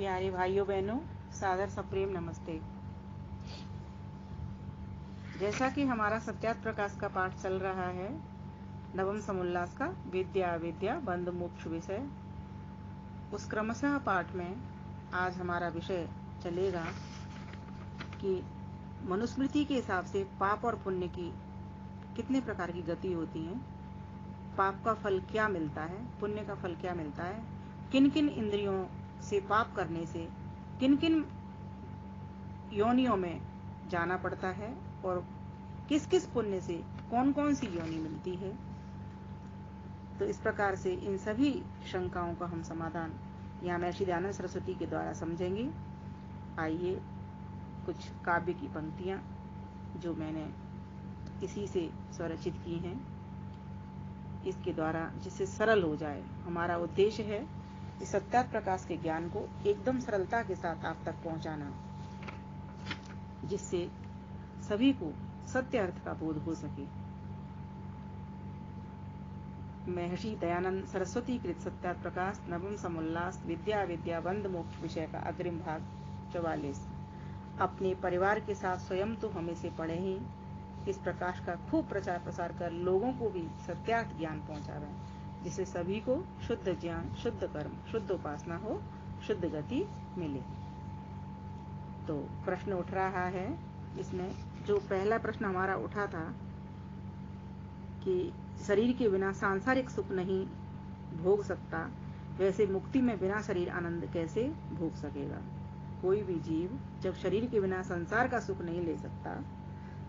प्यारे भाइयों बहनों, सादर सप्रेम नमस्ते। जैसा कि हमारा सत्यात प्रकाश का पाठ चल रहा है, नवम समुल्लास का विद्या विद्या बंध मोक्ष विषय, उस क्रमशः पाठ में आज हमारा विषय चलेगा कि मनुस्मृति के हिसाब से पाप और पुण्य की कितने प्रकार की गति होती है, पाप का फल क्या मिलता है, पुण्य का फल क्या मिलता है, किन किन इंद्रियों से पाप करने से किन किन योनियों में जाना पड़ता है और किस किस पुण्य से कौन कौन सी योनि मिलती है। तो इस प्रकार से इन सभी शंकाओं का हम समाधान यहाँ महर्षि दयानंद सरस्वती के द्वारा समझेंगे। आइए कुछ काव्य की पंक्तियां जो मैंने इसी से स्वरचित की हैं, इसके द्वारा जिससे सरल हो जाए। हमारा उद्देश्य है इस सत्यात प्रकाश के ज्ञान को एकदम सरलता के साथ आप तक पहुंचाना, जिससे सभी को सत्य अर्थ का बोध हो सके। महर्षि दयानंद सरस्वती कृत सत्यात प्रकाश नवम समुल्लास विद्या विद्या बंध मोक्ष विषय का अग्रिम भाग 44। अपने परिवार के साथ स्वयं तो हम इसे पढ़े ही, इस प्रकाश का खूब प्रचार प्रसार कर लोगों को भी सत्यार्थ ज्ञान पहुंचावें, जिससे सभी को शुद्ध ज्ञान, शुद्ध कर्म, शुद्ध उपासना हो, शुद्ध गति मिले। तो प्रश्न उठ रहा है इसमें, जो पहला प्रश्न हमारा उठा था कि शरीर के बिना सांसारिक सुख नहीं भोग सकता, वैसे मुक्ति में बिना शरीर आनंद कैसे भोग सकेगा। कोई भी जीव जब शरीर के बिना संसार का सुख नहीं ले सकता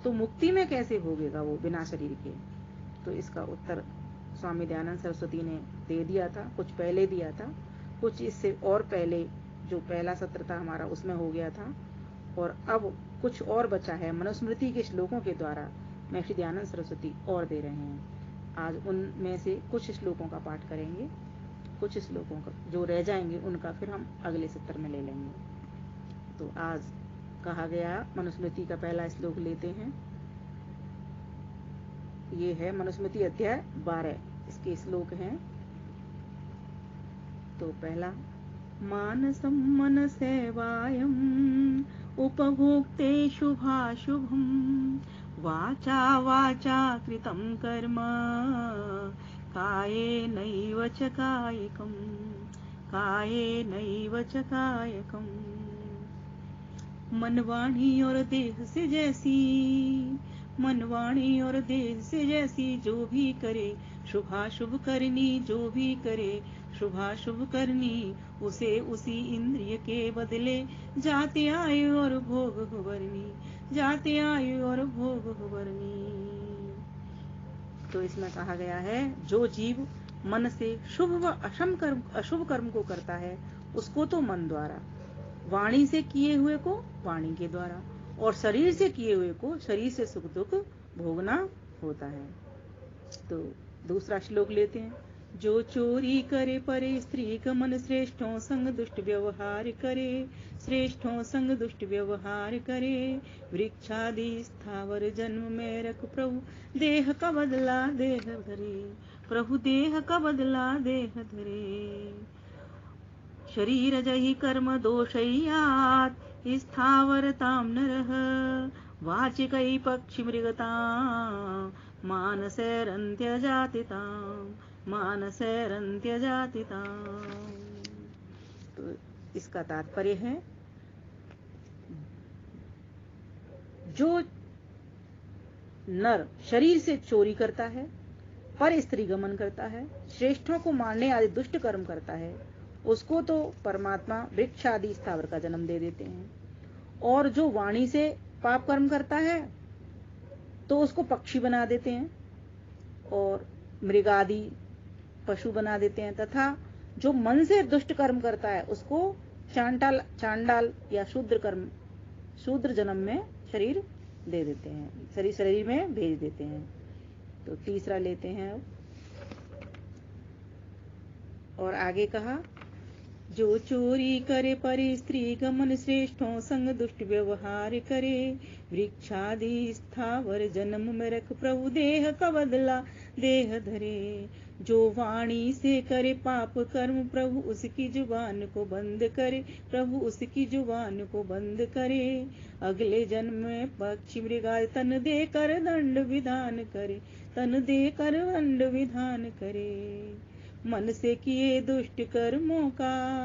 तो मुक्ति में कैसे भोगेगा वो बिना शरीर के। तो इसका उत्तर स्वामी दयानंद सरस्वती ने दे दिया था, कुछ पहले दिया था, कुछ इससे और पहले जो पहला सत्र था हमारा उसमें हो गया था, और अब कुछ और बचा है मनुस्मृति के श्लोकों के द्वारा महर्षि दयानंद सरस्वती और दे रहे हैं। आज उनमें से कुछ श्लोकों का पाठ करेंगे, कुछ श्लोकों का जो रह जाएंगे उनका फिर हम अगले सत्र में ले लेंगे। तो आज कहा गया मनुस्मृति का पहला श्लोक लेते हैं। ये है मनुस्मृति अध्याय 12, इसके श्लोक हैं। तो पहला, मानसं मनसेवायम् उपभोक्ते शुभाशुभम् वाचा वाचा कृतं कर्म कायेनैव च कायिकम् कायेनैव च कायिकम्। मनवाणी और देह से जैसी, मनवाणी और देह से जैसी जो भी करे शुभाशुभ करनी, जो भी करे शुभाशुभ करनी, उसे उसी इंद्रिय के बदले जाते आयु और भोग भुवरनी, जाते आयु और भोग भुवरनी। तो इसमें कहा गया है जो जीव मन से शुभ व अशुभ कर्म को करता है उसको तो मन द्वारा, वाणी से किए हुए को वाणी के द्वारा, और शरीर से किए हुए को शरीर से सुख दुख भोगना होता है। तो दूसरा श्लोक लेते हैं। जो चोरी करे परे स्त्री का मन, श्रेष्ठों संग दुष्ट व्यवहार करे, श्रेष्ठों संग दुष्ट व्यवहार करे, वृक्षादि स्थावर जन्म में रख प्रभु देह का बदला देह धरे, प्रभु देह का बदला देह धरे। शरीर जहि कर्म दोषयात् स्थावरतां नरः, वाचिकै पक्षि मृगतां मानसैरन्त्यजातितां, मानसैरन्त्यजातितां। तो इसका तात्पर्य है जो नर शरीर से चोरी करता है, पर स्त्री गमन करता है, श्रेष्ठों को मारने आदि दुष्ट कर्म करता है, उसको तो परमात्मा वृक्ष आदि स्थावर का जन्म दे देते हैं, और जो वाणी से पाप कर्म करता है तो उसको पक्षी बना देते हैं और मृग आदि पशु बना देते हैं, तथा जो मन से दुष्ट कर्म करता है उसको चांडाल या शूद्र जन्म में शरीर दे देते हैं, शरीर में भेज देते हैं। तो तीसरा लेते हैं और आगे कहा, जो चोरी करे परे स्त्री गमन, श्रेष्ठों संग दुष्ट व्यवहार करे, वृक्षादि स्थावर जन्म में रख प्रभु देह का बदला देह धरे, जो वाणी से करे पाप कर्म, प्रभु उसकी जुबान को बंद करे, प्रभु उसकी जुबान को बंद करे। अगले जन्म में पक्षी मृगाल तन दे कर दंड विधान करे, तन दे कर दंड विधान करे। मन से किए दुष्ट कर्मों का,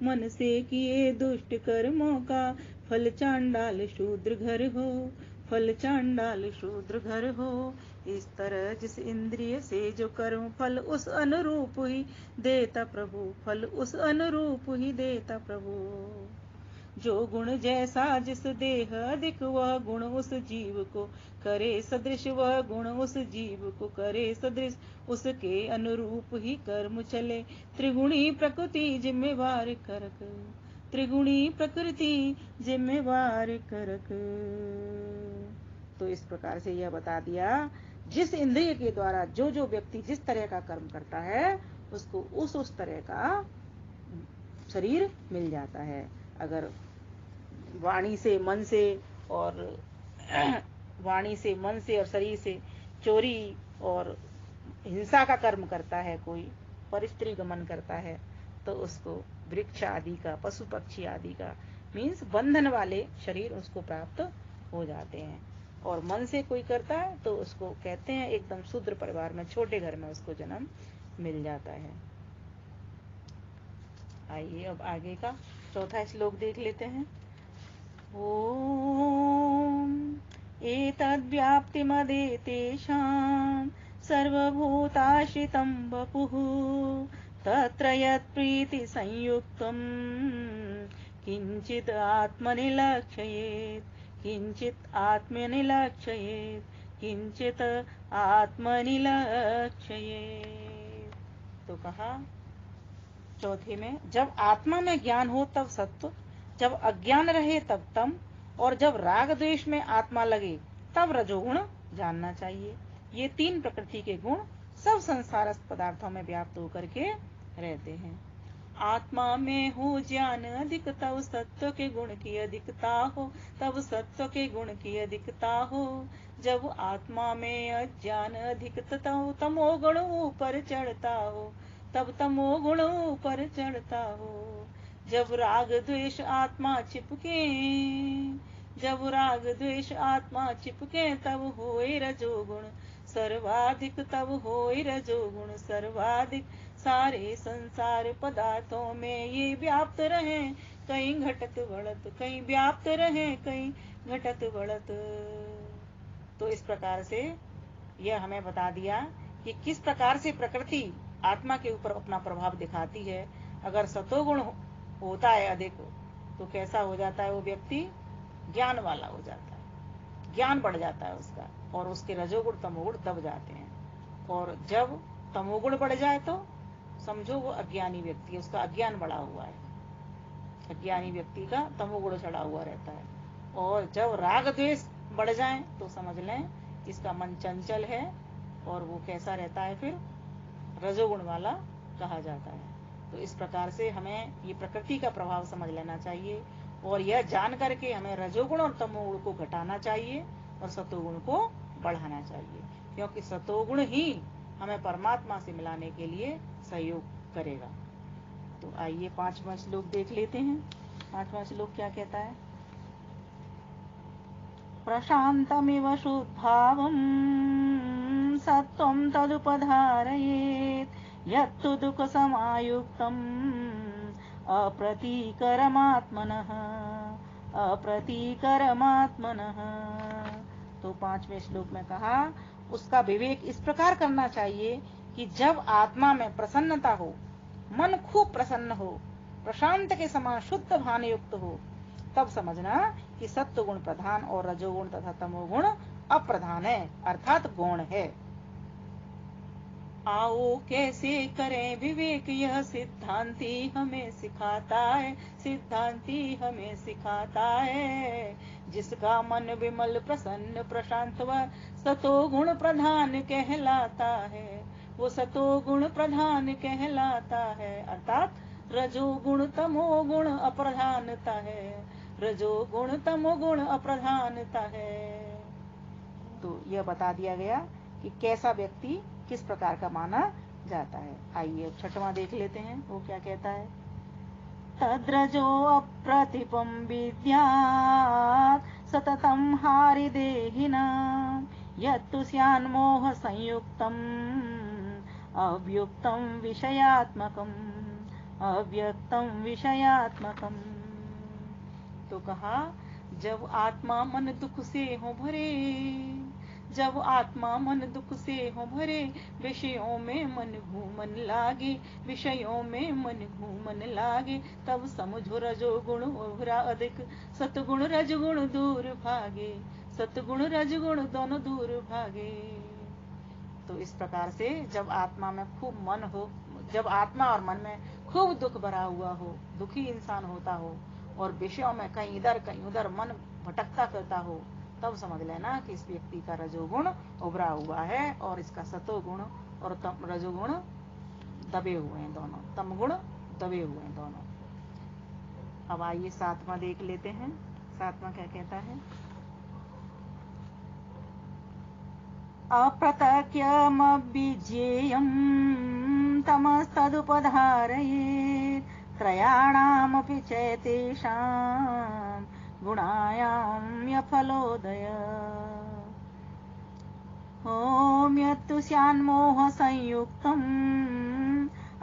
मन से किए दुष्ट कर्मों का, फल चांडाल शूद्र घर हो, फल चांडाल शूद्र घर हो। इस तरह जिस इंद्रिय से जो कर्म, फल उस अनुरूप ही देता प्रभु, फल उस अनुरूप ही देता प्रभु। जो गुण जैसा जिस देह अधिक, वह गुण उस जीव को करे सदृश, वह गुण उस जीव को करे सदृश। उसके अनुरूप ही कर्म चले, त्रिगुणी प्रकृति जिम्मेवार करक, त्रिगुणी प्रकृति जिम्मेवार करक। तो इस प्रकार से यह बता दिया, जिस इंद्रिय के द्वारा जो जो व्यक्ति जिस तरह का कर्म करता है, उसको उस तरह का शरीर मिल जाता है। अगर वाणी से मन से और वाणी से मन से और शरीर से चोरी और हिंसा का कर्म करता है, कोई परिस्त्री गमन करता है, तो उसको वृक्ष आदि का, पशु पक्षी आदि का मीन्स बंधन वाले शरीर उसको प्राप्त हो जाते हैं। और मन से कोई करता है तो उसको कहते हैं एकदम शूद्र परिवार में, छोटे घर में उसको जन्म मिल जाता है। आइए अब आगे का चौथा श्लोक देख लेते हैं। ओम एतद्व्याप्तिमदेतेषां सर्वभूताश्रितं वपुः, तत्र यत्प्रीतिसंयुक्तं किंचित् आत्मनि लक्षयेत्, किंचित् आत्मनि लक्षयेत्, किंचित् आत्मनि लक्षयेत्। तो कहा चौथे में, जब आत्मा में ज्ञान हो तब सत्व, जब अज्ञान रहे तब तम, और जब राग द्वेष में आत्मा लगे तब रजोगुण जानना चाहिए। ये तीन प्रकृति के गुण सब संसारस्थ पदार्थों में व्याप्त होकर के रहते हैं। आत्मा में हो ज्ञान अधिक, तब सत्व के गुण की अधिकता हो, तब सत्व के गुण की अधिकता हो। जब आत्मा में अज्ञान अधिक, तब तमोगुण ऊपर चढ़ता हो, तब तमोगुण ऊपर चढ़ता हो। जब राग द्वेष आत्मा चिपके, जब राग द्वेष आत्मा चिपके, तब होए रजोगुण सर्वाधिक, तब होए रजोगुण सर्वाधिक। सारे संसार पदार्थों में ये व्याप्त रहे, कहीं घटत बढ़त, कहीं व्याप्त रहे, कहीं घटत बढ़त। तो इस प्रकार से यह हमें बता दिया कि किस प्रकार से प्रकृति आत्मा के ऊपर अपना प्रभाव दिखाती है। अगर सतोगुण होता है अधिक, तो कैसा हो जाता है वो व्यक्ति, ज्ञान वाला हो जाता है, ज्ञान बढ़ जाता है उसका, और उसके रजोगुण तमोगुण दब जाते हैं। और जब तमोगुण बढ़ जाए तो समझो वो अज्ञानी व्यक्ति है, उसका अज्ञान बढ़ा हुआ है, अज्ञानी व्यक्ति का तमोगुण चढ़ा हुआ रहता है। और जब राग द्वेष बढ़ जाए तो समझ लें इसका मन चंचल है, और वो कैसा रहता है, फिर रजोगुण वाला कहा जाता है। तो इस प्रकार से हमें ये प्रकृति का प्रभाव समझ लेना चाहिए, और यह जान करके हमें रजोगुण और तमोगुण को घटाना चाहिए और सतोगुण को बढ़ाना चाहिए, क्योंकि सतोगुण ही हमें परमात्मा से मिलाने के लिए सहयोग करेगा। तो आइए 5वां श्लोक देख लेते हैं। 5वां श्लोक क्या कहता है। प्रशांतमिव शुद्भावं सत्वं तदुपधारयेत्, यत्तु दुःख समायुक्तम् अप्रतीकरमात्मनः, अप्रतीकरमात्मनः। तो 5वें श्लोक में कहा, उसका विवेक इस प्रकार करना चाहिए कि जब आत्मा में प्रसन्नता हो, मन खूब प्रसन्न हो, प्रशांत के समान शुद्ध भान युक्त हो, तब समझना कि सत्व गुण प्रधान और रजोगुण तथा तमोगुण अप्रधान है, अर्थात गौण है। आओ कैसे करें विवेक, यह सिद्धांति हमें सिखाता है, सिद्धांति हमें सिखाता है। जिसका मन विमल प्रसन्न प्रशांत वह सतोगुण प्रधान कहलाता है, वो सतोगुण प्रधान कहलाता है, अर्थात रजोगुण तमोगुण अप्रधानता है, रजोगुण तमोगुण अप्रधानता है। तो यह बता दिया गया कि कैसा व्यक्ति किस प्रकार का माना जाता है। आइए अब छठवां देख लेते हैं, वो क्या कहता है। तद्रजो अप्रतिपं विद्यात् सततं हारिदेहिनां यत्तु स्यान्मोह संयुक्तम् अव्युक्तं विषयात्मकम् अव्यक्तं विषयात्मकम्। तो कहा, जब आत्मा मन दुख से हो भरे, जब आत्मा मन दुख से हो भरे, विषयों में मन घूमन लागे, विषयों में मन घूमन लागे, तब समझो रजोगुण ओभरा अधिक, सतगुण रजगुण दूर भागे, सतगुण रजगुण दोनों दूर भागे। तो इस प्रकार से जब आत्मा में खूब मन हो, जब आत्मा और मन में खूब दुख भरा हुआ हो, दुखी इंसान होता हो और विषयों में कहीं इधर कहीं उधर मन भटकता करता हो, तब समझ लेना कि इस व्यक्ति का रजोगुण उभरा हुआ है और इसका सतोगुण और रजोगुण दबे हुए हैं दोनों, तमगुण दबे हुए हैं दोनों। अब आइए सातवां देख लेते हैं। सातवां क्या कहता है। अप्रतक्यमभिज्ञेयं तमस्तदुपधारयेत् त्रयाणामपि चैतेषां गुणायां यफलोदय। ॐ यत्तु स्यान्मोहसंयुक्तम्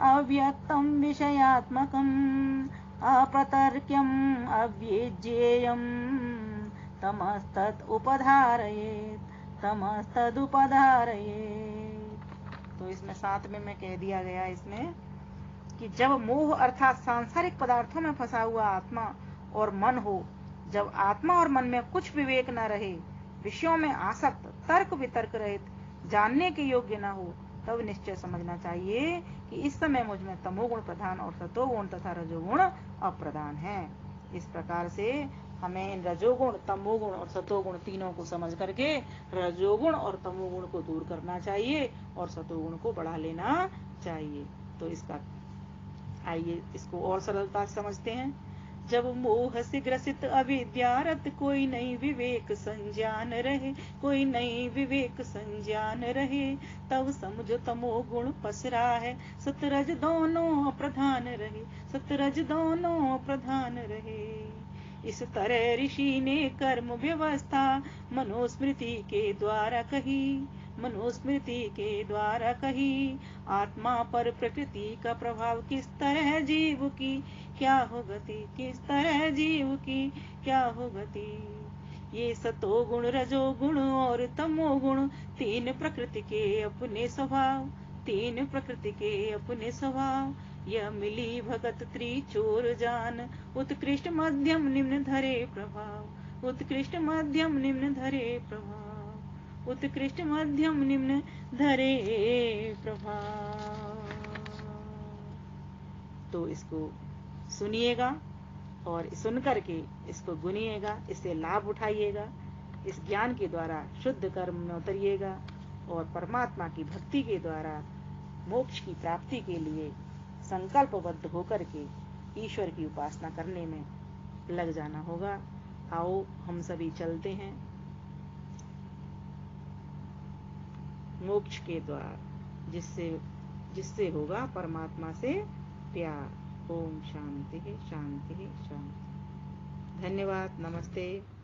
अव्यक्तं विषयात्मकम् अप्रतर्क्यम् अव्यज्येयं तमस्तत् उपधारयेत् तमस्तदुपधारयेत्। तो इसमें साथ में कह दिया गया इसमें कि जब मोह अर्थात सांसारिक पदार्थों में फंसा हुआ आत्मा और मन हो, जब आत्मा और मन में कुछ विवेक न रहे, विषयों में आसक्त, तर्क वितर्क रहित, जानने के योग्य न हो, तब निश्चय समझना चाहिए कि इस समय मुझ में तमोगुण प्रधान और सतोगुण तथा रजोगुण अप्रधान है। इस प्रकार से हमें इन रजोगुण, तमोगुण और सतोगुण तीनों को समझ करके रजोगुण और तमोगुण को दूर करना चाहिए और सतोगुण को बढ़ा लेना चाहिए। तो इसका आइए इसको और सरलता से समझते हैं। जब मोह से ग्रसित अविद्यारत कोई नहीं विवेक संज्ञान रहे, कोई नहीं विवेक संज्ञान रहे, तब समझो तमोगुण पसरा है, सतरज दोनों प्रधान रहे, सतरज दोनों प्रधान रहे। इस तरह ऋषि ने कर्म व्यवस्था मनुस्मृति के द्वारा कही, मनुस्मृति के द्वारा कही। आत्मा पर प्रकृति का प्रभाव किस तरह जीव की क्या हो गति, किस तरह जीव की क्या हो गति। ये सतोगुण, रजोगुण और तमोगुण तीन प्रकृति के अपने स्वभाव, तीन प्रकृति के अपने स्वभाव। यह मिली भगत त्रिचोर जान, उत्कृष्ट मध्यम निम्न धरे प्रभाव, उत्कृष्ट मध्यम निम्न धरे प्रभाव, उत्कृष्ट मध्यम निम्न धरे प्रभाव। तो इसको सुनिएगा और सुन करके इसको गुनिएगा, इससे लाभ उठाइएगा, इस ज्ञान के द्वारा शुद्ध कर्म में उतरिएगा और परमात्मा की भक्ति के द्वारा मोक्ष की प्राप्ति के लिए संकल्पबद्ध होकर के ईश्वर की उपासना करने में लग जाना होगा। आओ हम सभी चलते हैं मोक्ष के द्वार, जिससे होगा परमात्मा से प्यार। ओम शांति शांति शांति। धन्यवाद। नमस्ते।